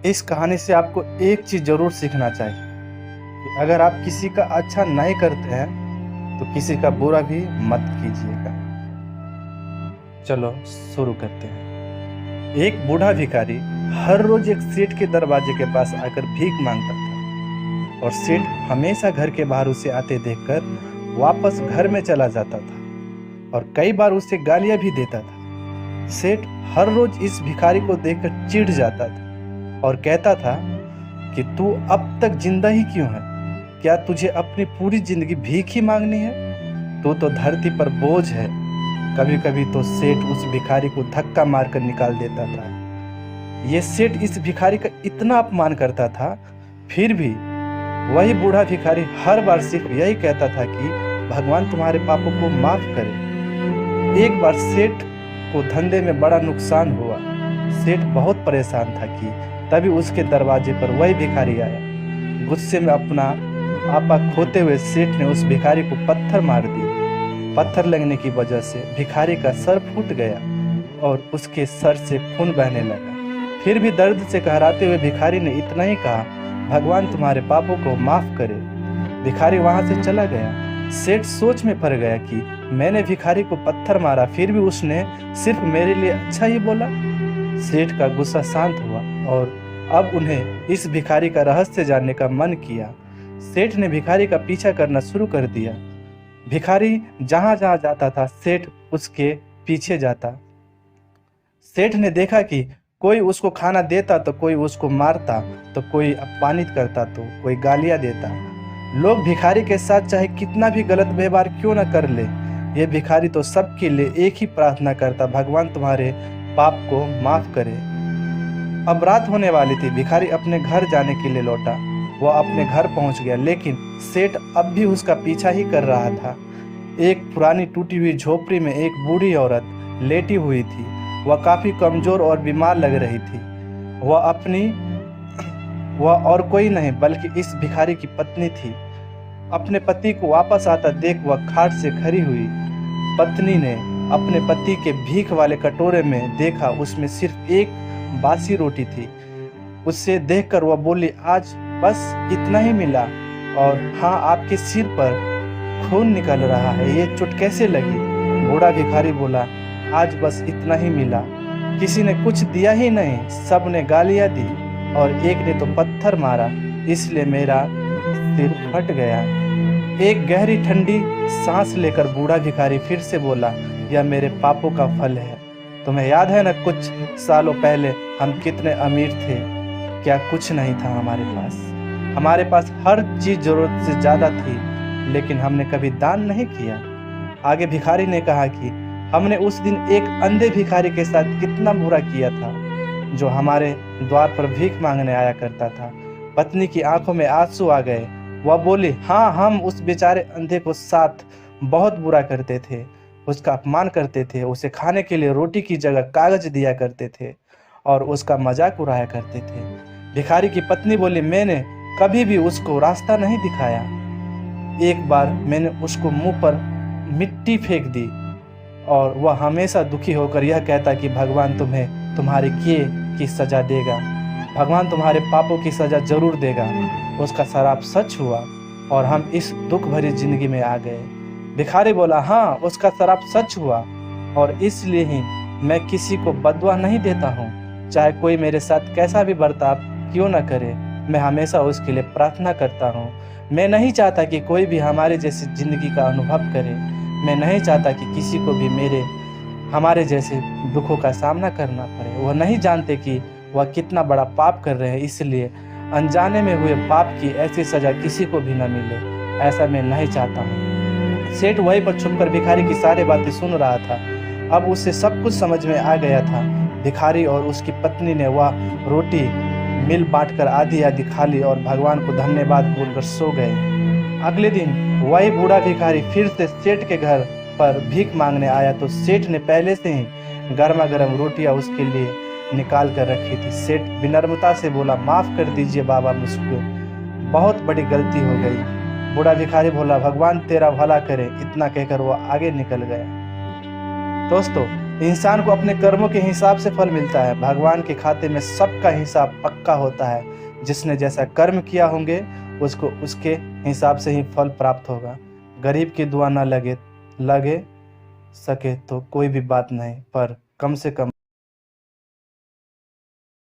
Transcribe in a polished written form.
इस कहानी से आपको एक चीज़ ज़रूर सीखना चाहिए कि अगर आप किसी का अच्छा नहीं करते हैं तो किसी का बुरा भी मत कीजिएगा। चलो शुरू करते हैं। एक बूढ़ा भिखारी हर रोज एक सेठ के दरवाजे के पास आकर भीख मांगता था और सेठ हमेशा घर के बाहर उसे आते देखकर वापस घर में चला जाता था और कई बार उसे गालियां भी देता था। सेठ हर रोज इस भिखारी को देखकर चिढ़ जाता था और कहता था कि तू अब तक जिंदा ही क्यों है? क्या तुझे अपनी पूरी जिंदगी भीख ही मांगनी है? तू तो धरती पर बोझ है। कभी कभी तो सेठ उस भिखारी को धक्का मारकर निकाल देता था। ये सेठ इस भिखारी का इतना अपमान करता था, फिर भी वही बूढ़ा भिखारी हर बार सिर्फ यही कहता था कि भगवान तुम्हारे पापों को माफ करे। एक बार सेठ को धंधे में बड़ा नुकसान हुआ। सेठ बहुत परेशान था कि तभी उसके दरवाजे पर वही भिखारी आया। गुस्से में अपना आपा खोते हुए सेठ ने उस भिखारी को पत्थर मार दिए। पत्थर लगने की वजह से भिखारी का सर फूट गया और उसके सर से खून बहने लगा। फिर भी दर्द से कहराते हुए भिखारी ने इतना ही कहा, भगवान तुम्हारे पापों को माफ करे। भिखारी वहां से चला गया। सेठ सोच में पड़ गया कि मैंने भिखारी को पत्थर मारा, फिर भी उसने सिर्फ मेरे लिए अच्छा ही बोला। सेठ का गुस्सा शांत हुआ और अब उन्हें इस भिखारी का रहस्य जानने का मन किया। सेठ ने भिखारी का पीछा करना शुरू कर दिया। भिखारी जहां जहां जाता था सेठ उसके पीछे जाता। सेठ ने देखा कि कोई उसको खाना देता तो कोई उसको मारता, तो कोई अपमानित करता तो कोई गालियां देता। लोग भिखारी के साथ चाहे कितना भी गलत व्यवहार क्यों न कर ले, ये भिखारी तो सबके लिए एक ही प्रार्थना करता, भगवान तुम्हारे पाप को माफ करे। अब रात होने वाली थी। भिखारी अपने घर जाने के लिए लौटा। वह अपने घर पहुंच गया, लेकिन सेठ अब भी उसका पीछा ही कर रहा था। एक पुरानी टूटी हुई झोपड़ी में एक बूढ़ी औरत लेटी हुई थी। वह काफी कमजोर और बीमार लग रही थी। वह और कोई नहीं बल्कि इस भिखारी की पत्नी थी। अपने पति को वापस आता देख वह खाट से खड़ी हुई। पत्नी ने अपने पति के भीख वाले कटोरे में देखा, उसमें सिर्फ एक बासी रोटी थी। उससे देखकर वह बोली, आज बस इतना ही मिला और हाँ, आपके सिर पर खून निकल रहा है, ये चोट कैसे लगी? बूढ़ा भिखारी बोला, आज बस इतना ही मिला। किसी ने कुछ दिया ही नहीं, सब ने गालियां दी और एक ने तो पत्थर मारा, इसलिए मेरा सिर फट गया। एक गहरी ठंडी सांस लेकर बूढ़ा भिखारी फिर से बोला, यह मेरे पापों का फल है। तुम्हें याद है ना, कुछ सालों पहले हम कितने अमीर थे? क्या कुछ नहीं था हमारे पास हर चीज जरूरत से ज्यादा थी, लेकिन हमने कभी दान नहीं किया। आगे भिखारी ने कहा कि हमने उस दिन एक अंधे भिखारी के साथ कितना बुरा किया था, जो हमारे द्वार पर भीख मांगने आया करता था। पत्नी की आंखों में आंसू आ गए। वह बोली, हाँ, हम उस बेचारे अंधे को साथ बहुत बुरा करते थे, उसका अपमान करते थे, उसे खाने के लिए रोटी की जगह कागज दिया करते थे और उसका मजाक उड़ाया करते थे। भिखारी की पत्नी बोली, मैंने कभी भी उसको रास्ता नहीं दिखाया। एक बार मैंने उसको मुंह पर मिट्टी फेंक दी और वह हमेशा दुखी होकर यह कहता कि भगवान तुम्हें तुम्हारे किए की सजा देगा, भगवान तुम्हारे पापों की सजा जरूर देगा। उसका शराब सच हुआ और हम इस दुख भरी जिंदगी में आ गए। भिखारी बोला, हाँ, उसका शराब सच हुआ और इसलिए ही मैं किसी को बदुआ नहीं देता हूँ। चाहे कोई मेरे साथ कैसा भी बर्ताव क्यों न करे, मैं हमेशा उसके लिए प्रार्थना करता हूँ। मैं नहीं चाहता कि कोई भी हमारे जैसी जिंदगी का अनुभव करे। मैं नहीं चाहता कि किसी को भी हमारे जैसे दुखों का सामना करना पड़े। वह नहीं जानते कि वह कितना बड़ा पाप कर रहे हैं, इसलिए अनजाने में हुए पाप की ऐसी सजा किसी को भी न मिले, ऐसा मैं नहीं चाहता हूँ। सेठ वहीं पर छुपकर भिखारी की सारी बातें सुन रहा था। अब उसे सब कुछ समझ में आ गया था। भिखारी और उसकी पत्नी ने वह रोटी मिल बांटकर आधी आधी खा ली और भगवान को धन्यवाद बोलकर सो गए। अगले दिन वही बूढ़ा भिखारी फिर से सेठ के घर पर भीख मांगने आया तो सेठ ने पहले से ही गर्मा गर्म रोटियां उसके लिए निकाल कर रखी थी। सेठ विनम्रता से बोला, माफ कर दीजिए बाबा, मुझको बहुत बड़ी गलती हो गई। बूढ़ा भिखारी बोला, भगवान तेरा भला करे। इतना कहकर वो आगे निकल गया। दोस्तों, इंसान को अपने कर्मों के हिसाब से फल मिलता है। भगवान के खाते में सबका हिसाब पक्का होता है। जिसने जैसा कर्म किया होंगे उसको उसके हिसाब से ही फल प्राप्त होगा। गरीब की दुआ न लगे सके तो कोई भी बात नहीं, पर कम से कम